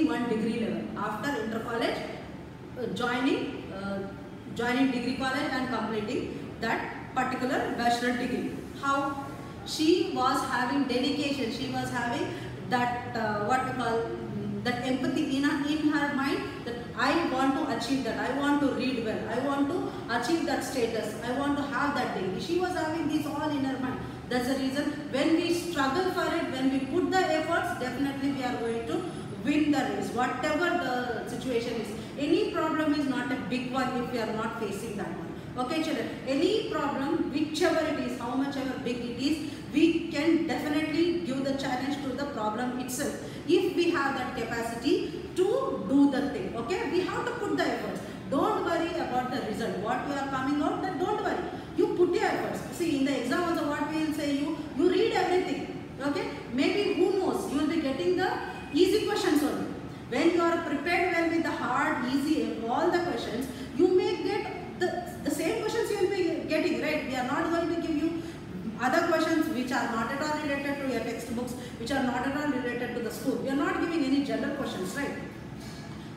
completing one degree level. After inter-college, joining degree college and completing that particular bachelor degree. How? She was having dedication, she was having that what we call that empathy in her mind, that I want to achieve that, I want to read well, I want to achieve that status, I want to have that degree. She was having this all in her mind. That's the reason when we struggle for it, when we put the efforts, definitely we are going to win the race, whatever the situation is. Any problem is not a big one if we are not facing that one. Okay children, any problem, whichever it is, how much ever big it is, we can definitely give the challenge to the problem itself. If we have that capacity to do the thing, okay, we have to put the efforts. Don't worry about the result, what we are coming out, that don't worry. You put your efforts. See, in the exam also what we will say, you read everything, okay. Maybe who knows, you will be getting the easy questions only. When you are prepared well with the hard, easy, all the questions, you may get the same questions you will be getting, right? We are not going to give you other questions which are not at all related to your textbooks, which are not at all related to the school. We are not giving any general questions, right?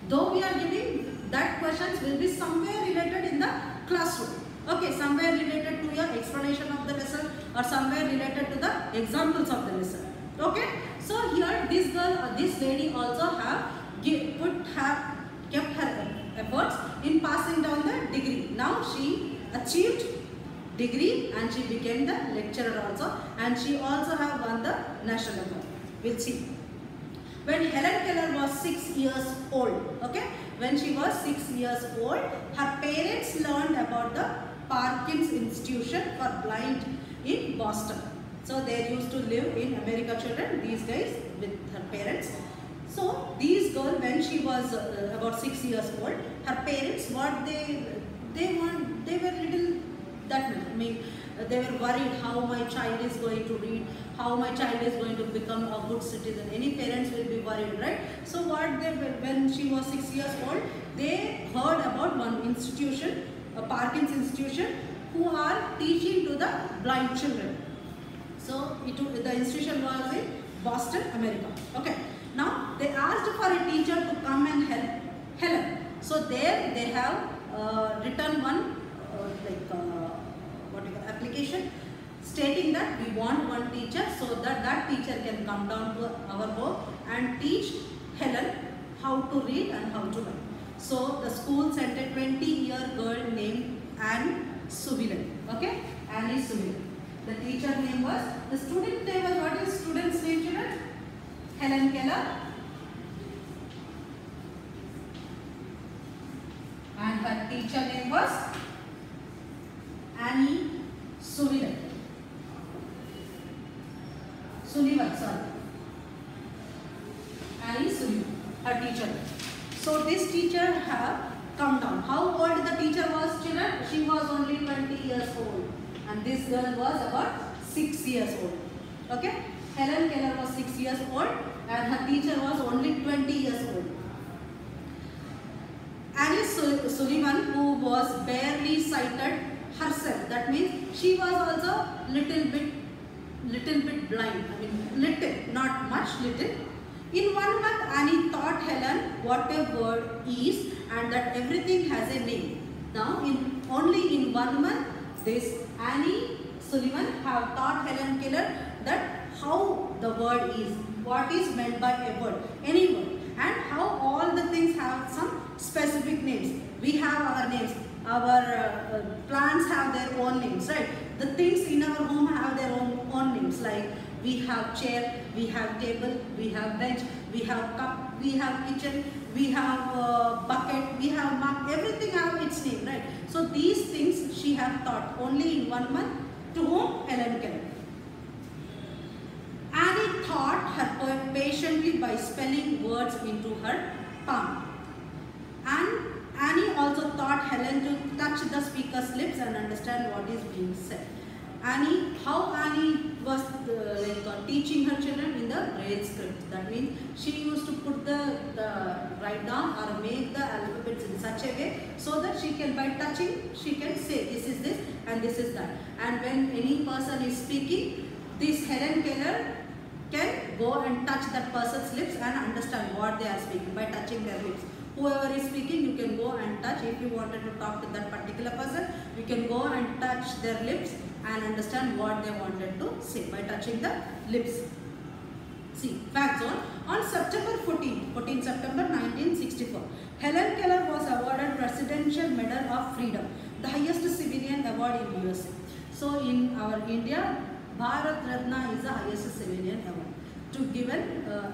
Though we are giving that questions will be somewhere related in the classroom. Okay, somewhere related to your explanation of the lesson or somewhere related to the examples of the lesson. Okay, so here this girl, this lady also have kept her efforts in passing down the degree. Now she achieved degree and she became the lecturer also, and she also have won the national award. We'll see. When Helen Keller was 6 years old, okay, when she was 6 years old, her parents learned about the Parkins Institution for Blind in Boston. So they used to live in America, children, these days with her parents. So these girl, when she was about 6 years old, her parents, what they were little that much. I mean, they were worried how my child is going to read, how my child is going to become a good citizen. Any parents will be worried, right? So what they, when she was 6 years old, they heard about one institution, a Parkins Institution, who are teaching to the blind children. So the institution was in Boston, America. Okay. Now they asked for a teacher to come and help Helen. So there they have written one application stating that we want one teacher so that teacher can come down to our home and teach Helen how to read and how to write. So the school sent a 20-year girl named Anne Suvillen. Okay, Annie Suvillen. The teacher name was, the student name was, what is student's name, children? Helen Keller. And her teacher name was Annie Sullivan. Annie Sullivan, her teacher. So this teacher have come down. How old the teacher was, children? She was only 20 years old. And this girl was about 6 years old. Okay? Helen Keller was 6 years old and her teacher was only 20 years old. Annie Sullivan, who was barely sighted herself, that means she was also little bit blind. I mean little, not much, little. In 1 month, Annie taught Helen what a word is and that everything has a name. Now, only in 1 month, this Annie Sullivan have taught Helen Keller that how the word is, what is meant by a word, any word, and how all the things have some specific names. We have our names, our plants have their own names, right? The things in our home have their own names, like we have chair, we have table, we have bench, we have cup, we have kitchen, we have bucket, we have mug, everything have its name, right? So these things she have taught only in 1 month to whom? Helen Keller. Annie taught her poem patiently by spelling words into her palm. And Annie also taught Helen to touch the speaker's lips and understand what is being said. How Annie was teaching her children in the Braille script. That means she used to put write down or make the alphabets in such a way so that she can, by touching, she can say this is this and this is that. And when any person is speaking, this Helen Keller can go and touch that person's lips and understand what they are speaking by touching their lips. Whoever is speaking, you can go and touch. If you wanted to talk to that particular person, you can go and touch their lips and understand what they wanted to say by touching the lips. See, fact zone. On September 14 September 1964, Helen Keller was awarded Presidential Medal of Freedom, the highest civilian award in USA. So in our India, Bharat Ratna is the highest civilian award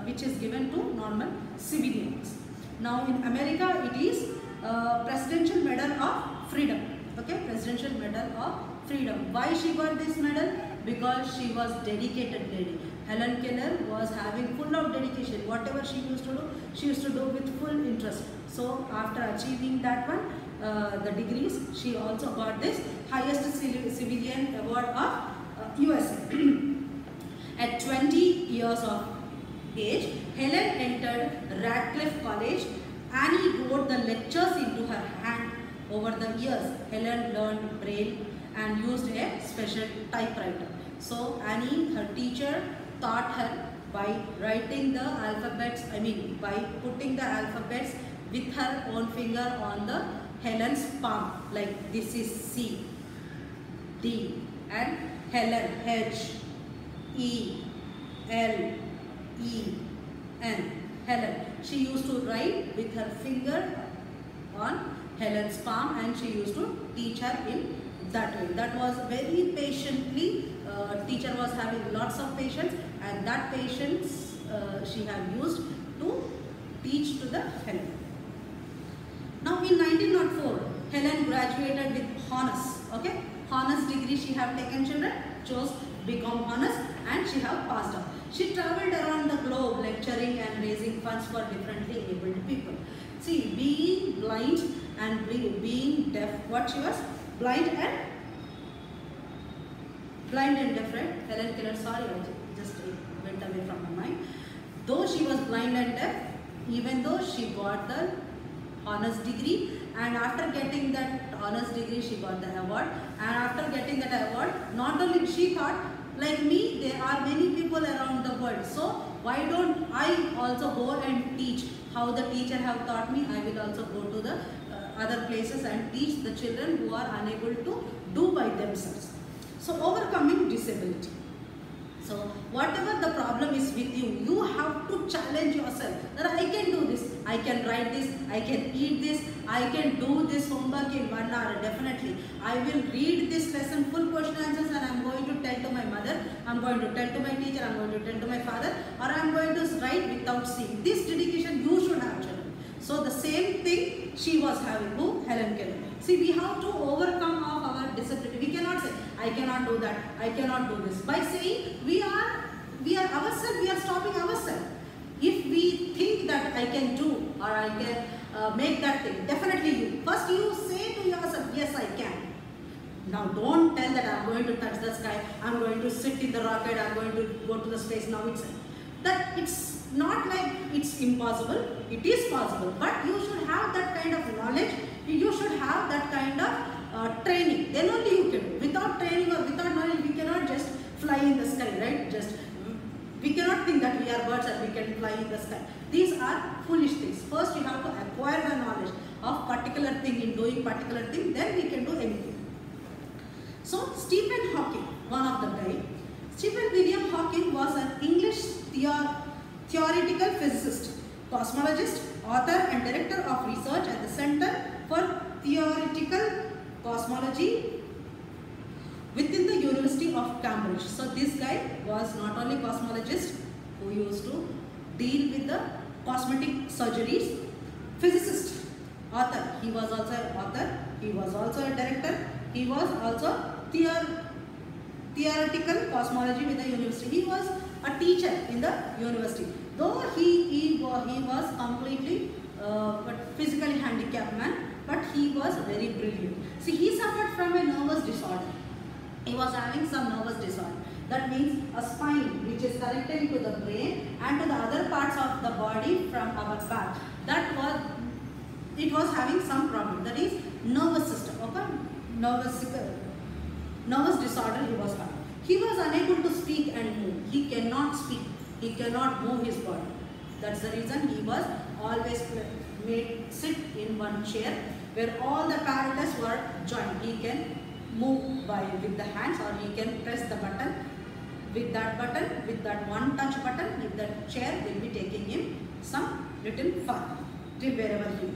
which is given to normal civilians. Now in America, it is Presidential Medal of Freedom. Okay, Presidential Medal of Freedom. Why she got this medal? Because she was dedicated lady. Helen Keller was having full of dedication. Whatever she used to do with full interest. So after achieving that one, the degrees, she also got this highest civilian award of USA. At 20 years of age, Helen entered Radcliffe College. Annie wrote the lectures into her hand. Over the years, Helen learned Braille and used a special typewriter. So Annie, her teacher, taught her by writing the alphabets, by putting the alphabets with her own finger on the Helen's palm. Like this is C, D, and Helen, H, E, L, E, N. Helen. She used to write with her finger on Helen's palm and she used to teach her in that way. That was very patiently, teacher was having lots of patience and that patience she had used to teach to the Helen. Now in 1904, Helen graduated with honors. Okay, honors degree she have taken, children, chose become honors and she have passed out. She traveled around the globe lecturing and raising funds for differently abled people. See, being blind and being deaf, what she was? Blind and deaf, right? Helen Keller, sorry, I just went away from my mind. Though she was blind and deaf, even though she got the honors degree, and after getting that honors degree, she got the award. And after getting that award, not only she thought, like me, there are many people around the world. So why don't I also go and teach? How the teacher have taught me, I will also go to the other places and teach the children who are unable to do by themselves. So overcoming disability. So whatever the problem is with you, you have to challenge yourself that I can do this, I can write this, I can eat this, I can do this homework in 1 hour, definitely. I will read this lesson full question answers and I am going to tell to my mother, I am going to tell to my teacher, I am going to tell to my father, or I am going to write without seeing. This dedication you should have, children. So the same thing she was having, who? Helen Keller. See, we have to overcome of our disability. We cannot say, I cannot do that, I cannot do this. By saying we are ourselves, we are stopping ourselves. If we think that I can do or I can make that thing, definitely you. First you say to yourself, yes I can. Now don't tell that I am going to touch the sky, I am going to sit in the rocket, I am going to go to the space. Now it's not like it's impossible, it is possible. But you should have that kind of knowledge, you should have that kind of training, then only you can do. Without training or without knowledge, we cannot just fly in the sky, right? We cannot think that we are birds and we can fly in the sky. These are foolish things. First you have to acquire the knowledge of particular thing, in doing particular thing, then we can do anything. So Stephen Hawking, one of the guys, Stephen William Hawking was an English theoretical physicist, cosmologist, author and director of research at the Center for Theoretical Cosmology within the University of Cambridge. So this guy was not only cosmologist who used to deal with the cosmetic surgeries, physicist, author, he was also an author, he was also a director, he was also theoretical cosmology with the university. He was a teacher in the university. Though he was completely physically handicapped man, but he was very brilliant. See, he suffered from a nervous disorder. He was having some nervous disorder. That means a spine which is connecting to the brain and to the other parts of the body from our back. It was having some problem. That is nervous system. Okay? Nervous disorder he was having. He was unable to speak and move. He cannot speak. He cannot move his body. That's the reason he was always made sit in one chair where all the apparatus were joined. He can move with the hands, or he can press the button. With that one touch button, if the chair will be taking him some little far till wherever he is.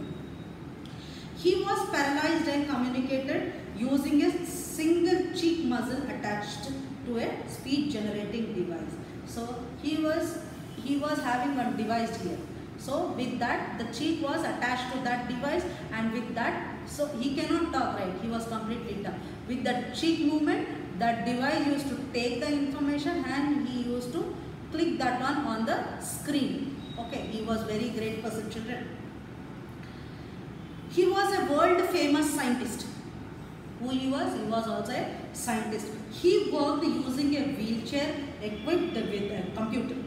He was paralyzed and communicated using a single cheek muscle attached to a speech generating device. So he was having one device here. So with that, the cheek was attached to that device, and with that, so he cannot talk, right? He was completely dumb. With that cheek movement, that device used to take the information and he used to click that one on the screen. Okay, he was very great person, children. He was a world famous scientist. Who he was? He was also a scientist. He worked using a wheelchair equipped with a computer.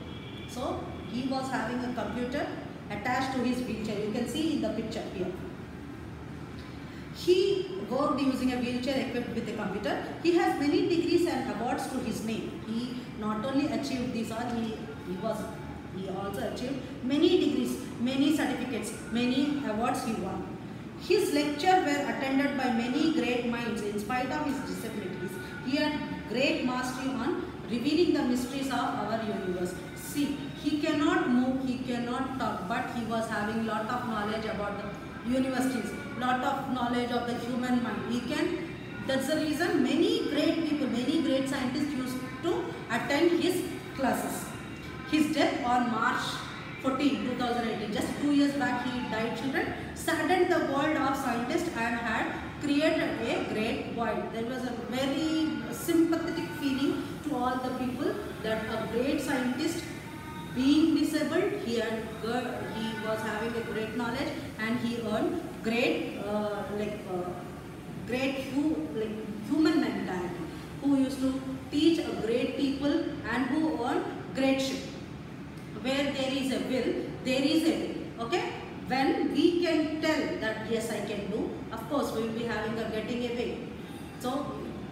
So he was having a computer attached to his wheelchair. You can see in the picture here. He worked using a wheelchair equipped with a computer. He has many degrees and awards to his name. He not only achieved these all, he also achieved many degrees, many certificates, many awards he won. His lectures were attended by many great minds in spite of his disabilities. He had great mastery on revealing the mysteries of our universe. See, he cannot move, he cannot talk, but he was having lot of knowledge about the universities, lot of knowledge of the human mind. That's the reason many great people, many great scientists used to attend his classes. His death on March 14, 2018, just 2 years back he died, children, saddened the world of scientists and had created a great void. There was a very sympathetic feeling to all the people that a great scientist, being disabled, he was having a great knowledge and he earned great human mentality, who used to teach a great people and who earned great ship. Where there is a will, there is a will. Okay? When we can tell that yes, I can do, of course we will be having a getting a way. So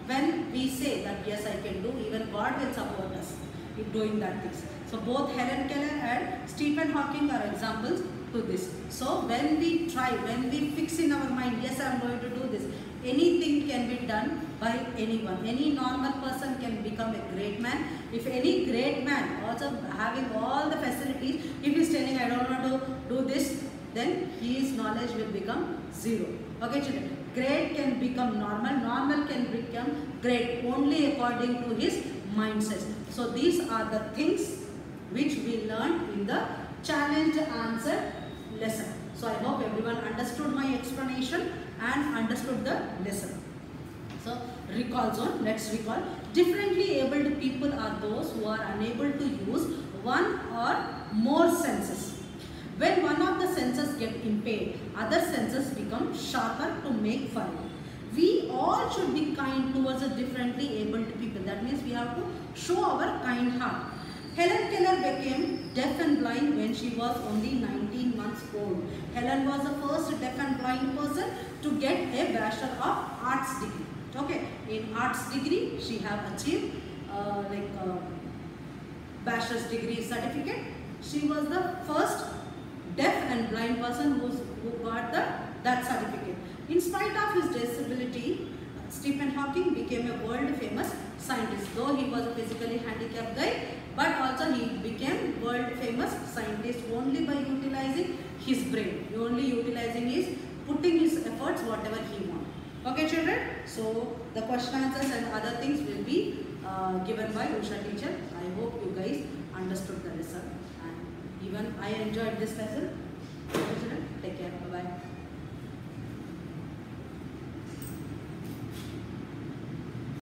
when we say that yes, I can do, even God will support us in doing that things. So both Helen Keller and Stephen Hawking are examples to this. So when we try, when we fix in our mind, yes, I am going to do this, anything can be done by anyone. Any normal person can become a great man. If any great man also having all the facilities, if he is telling I don't want to do this, then his knowledge will become zero. Okay, children. Great can become normal, normal can become great only according to his mindset. So these are the things which we learned in the challenge answer lesson. So I hope everyone understood my explanation and understood the lesson. So recall zone, let's recall. Differently abled people are those who are unable to use one or more senses. When one of the senses get impaired, other senses become sharper to make fun. We all should be kind towards the differently abled people. That means we have to show our kind heart. Helen Keller became deaf and blind when she was only 19 months old. Helen was the first deaf and blind person to get a Bachelor of Arts degree. Okay, in Arts degree she have achieved Bachelor's degree certificate. She was the first deaf and blind person who got that certificate. In spite of his disability, Stephen Hawking became a world famous scientist. Though he was a physically handicapped guy, but also he became world famous scientist only by utilizing his brain. Only utilizing his, putting his efforts whatever he wants. Okay, children. So the question answers and other things will be given by Usha teacher. I hope you guys understood the lesson, and even I enjoyed this lesson.